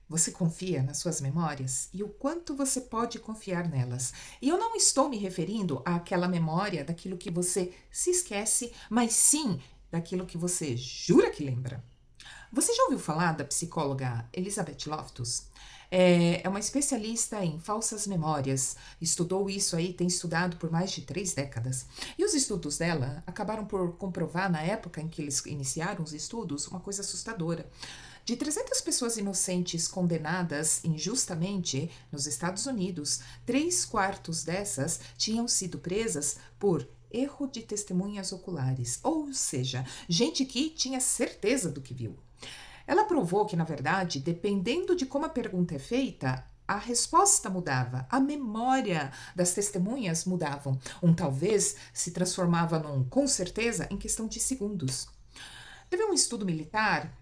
Você confia nas suas memórias e o quanto você pode confiar nelas. E eu não estou me referindo àquela memória daquilo que você se esquece, mas sim daquilo que você jura que lembra. Você já ouviu falar da psicóloga Elizabeth Loftus? É uma especialista em falsas memórias. Estudou isso aí, tem estudado por mais de 3 décadas. E os estudos dela acabaram por comprovar, na época em que eles iniciaram os estudos, uma coisa assustadora. De 300 pessoas inocentes condenadas injustamente nos Estados Unidos, 3/4 dessas tinham sido presas por erro de testemunhas oculares, ou seja, gente que tinha certeza do que viu. Ela provou que, na verdade, dependendo de como a pergunta é feita, a resposta mudava, a memória das testemunhas mudavam. Um talvez se transformava num com certeza em questão de segundos. Teve um estudo militar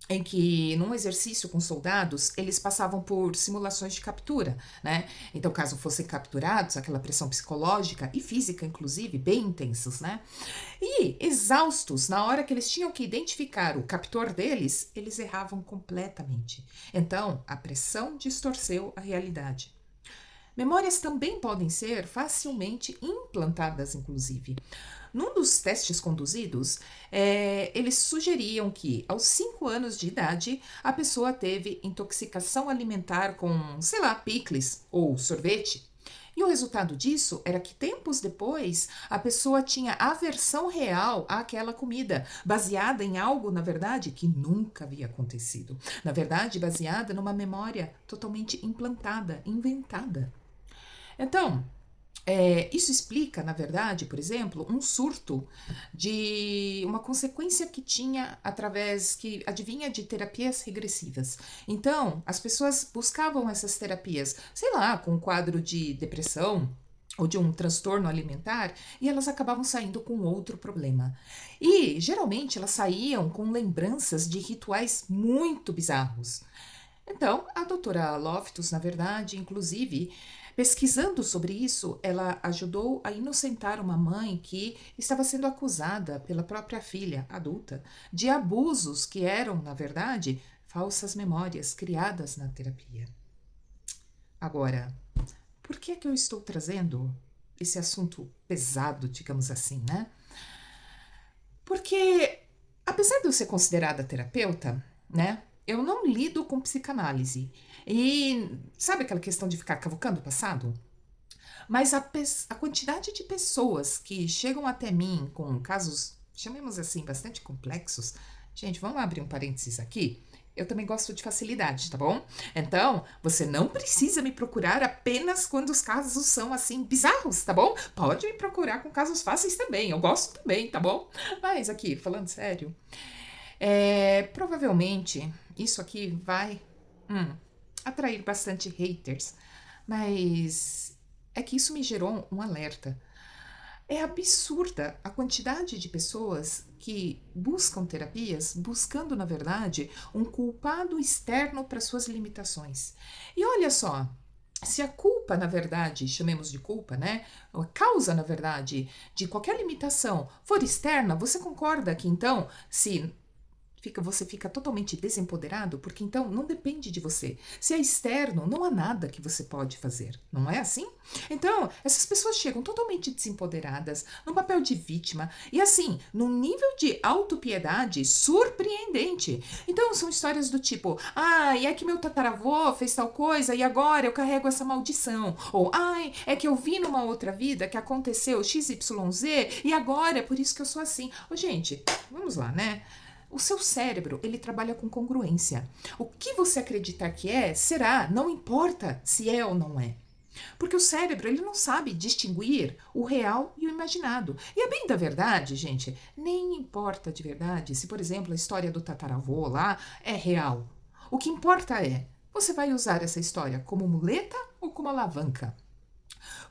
em que, num exercício com soldados, eles passavam por simulações de captura, né? Então, caso fossem capturados, aquela pressão psicológica e física, inclusive, bem intensos, né? E, exaustos, na hora que eles tinham que identificar o captor deles, eles erravam completamente. Então, a pressão distorceu a realidade. Memórias também podem ser facilmente implantadas, inclusive. Num dos testes conduzidos, eles sugeriam que, aos 5 anos de idade, a pessoa teve intoxicação alimentar com, sei lá, picles ou sorvete. E o resultado disso era que tempos depois a pessoa tinha aversão real àquela comida, baseada em algo, na verdade, que nunca havia acontecido. Na verdade, baseada numa memória totalmente implantada, inventada. Então, isso explica, na verdade, por exemplo, um surto de uma consequência que tinha através, que adivinha, de terapias regressivas. Então, as pessoas buscavam essas terapias, sei lá, com um quadro de depressão ou de um transtorno alimentar, e elas acabavam saindo com outro problema. E, geralmente, elas saíam com lembranças de rituais muito bizarros. Então, a doutora Loftus, na verdade, inclusive, pesquisando sobre isso, ela ajudou a inocentar uma mãe que estava sendo acusada pela própria filha adulta de abusos que eram, na verdade, falsas memórias criadas na terapia. Agora, por que é que eu estou trazendo esse assunto pesado, digamos assim, né? Porque, apesar de eu ser considerada terapeuta, né, eu não lido com psicanálise. E sabe aquela questão de ficar cavucando o passado? Mas a quantidade de pessoas que chegam até mim com casos, chamemos assim, bastante complexos. Gente, vamos abrir um parênteses aqui. Eu também gosto de facilidade, tá bom? Então, você não precisa me procurar apenas quando os casos são assim bizarros, tá bom? Pode me procurar com casos fáceis também. Eu gosto também, tá bom? Mas aqui, falando sério, provavelmente isso aqui vai atrair bastante haters, mas é que isso me gerou um alerta. É absurda a quantidade de pessoas que buscam terapias, buscando, na verdade, um culpado externo para suas limitações. E olha só, se a culpa, na verdade, chamemos de culpa, né? A causa, na verdade, de qualquer limitação for externa, você concorda que então, se você fica totalmente desempoderado, porque então não depende de você. Se é externo, não há nada que você pode fazer, não é assim? Então, essas pessoas chegam totalmente desempoderadas, no papel de vítima, e assim, num nível de autopiedade surpreendente. Então, são histórias do tipo, ai, é que meu tataravô fez tal coisa e agora eu carrego essa maldição. Ou, ai, é que eu vi numa outra vida que aconteceu XYZ e agora é por isso que eu sou assim. Ô, gente, vamos lá, né? O seu cérebro, ele trabalha com congruência. O que você acreditar que é, será, não importa se é ou não é. Porque o cérebro, ele não sabe distinguir o real e o imaginado. E é bem da verdade, gente, nem importa de verdade se, por exemplo, a história do tataravô lá é real. O que importa é, você vai usar essa história como muleta ou como alavanca?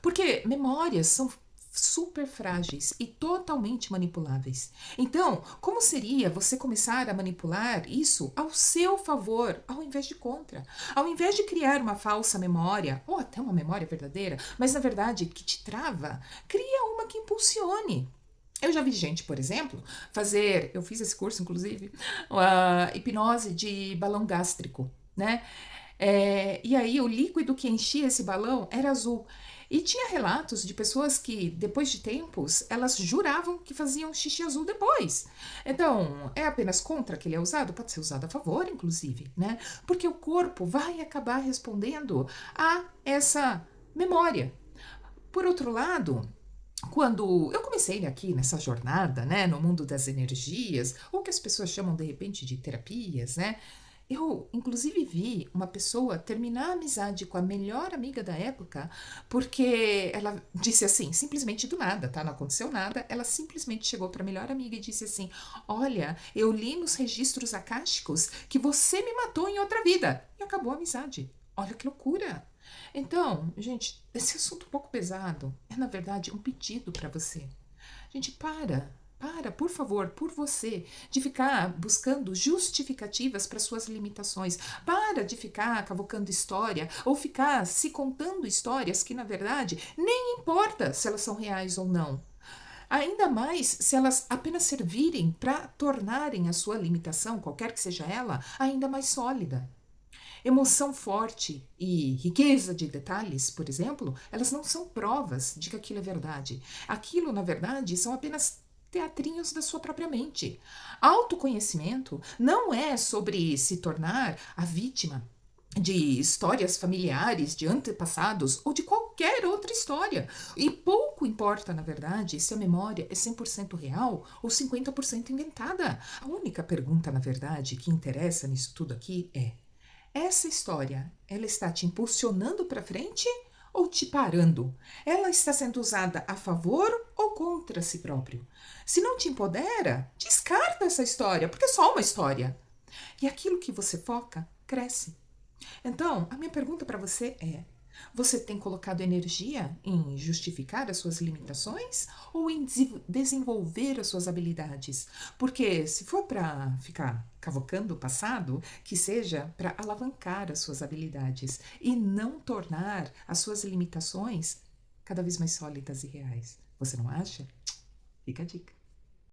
Porque memórias são super frágeis e totalmente manipuláveis. Então, como seria você começar a manipular isso ao seu favor, ao invés de contra? Ao invés de criar uma falsa memória, ou até uma memória verdadeira, mas na verdade que te trava, cria uma que impulsione. Eu já vi gente, por exemplo, eu fiz esse curso inclusive, a hipnose de balão gástrico, né? E aí o líquido que enchia esse balão era azul. E tinha relatos de pessoas que, depois de tempos, elas juravam que faziam xixi azul depois. Então, é apenas contra que ele é usado? Pode ser usado a favor, inclusive, né? Porque o corpo vai acabar respondendo a essa memória. Por outro lado, quando eu comecei aqui nessa jornada, né, no mundo das energias, ou que as pessoas chamam de repente de terapias, né, eu inclusive vi uma pessoa terminar a amizade com a melhor amiga da época, porque ela disse assim, simplesmente do nada, tá? Não aconteceu nada, ela simplesmente chegou para a melhor amiga e disse assim: Olha, eu li nos registros akáshicos que você me matou em outra vida. E acabou a amizade. Olha que loucura! Então, gente, esse assunto um pouco pesado é, na verdade, um pedido para você. Gente, por favor, por você, de ficar buscando justificativas para suas limitações. Para de ficar cavocando história ou ficar se contando histórias que, na verdade, nem importa se elas são reais ou não. Ainda mais se elas apenas servirem para tornarem a sua limitação, qualquer que seja ela, ainda mais sólida. Emoção forte e riqueza de detalhes, por exemplo, elas não são provas de que aquilo é verdade. Aquilo, na verdade, são apenas teatrinhos da sua própria mente. Autoconhecimento não é sobre se tornar a vítima de histórias familiares, de antepassados ou de qualquer outra história. E pouco importa, na verdade, se a memória é 100% real ou 50% inventada. A única pergunta, na verdade, que interessa nisso tudo aqui é: essa história, ela está te impulsionando para frente ou te parando? Ela está sendo usada a favor ou contra si próprio? Se não te empodera, descarta essa história, porque é só uma história. E aquilo que você foca, cresce. Então, a minha pergunta para você é: você tem colocado energia em justificar as suas limitações ou em desenvolver as suas habilidades? Porque se for para ficar cavocando o passado, que seja para alavancar as suas habilidades e não tornar as suas limitações cada vez mais sólidas e reais. Você não acha? Fica a dica.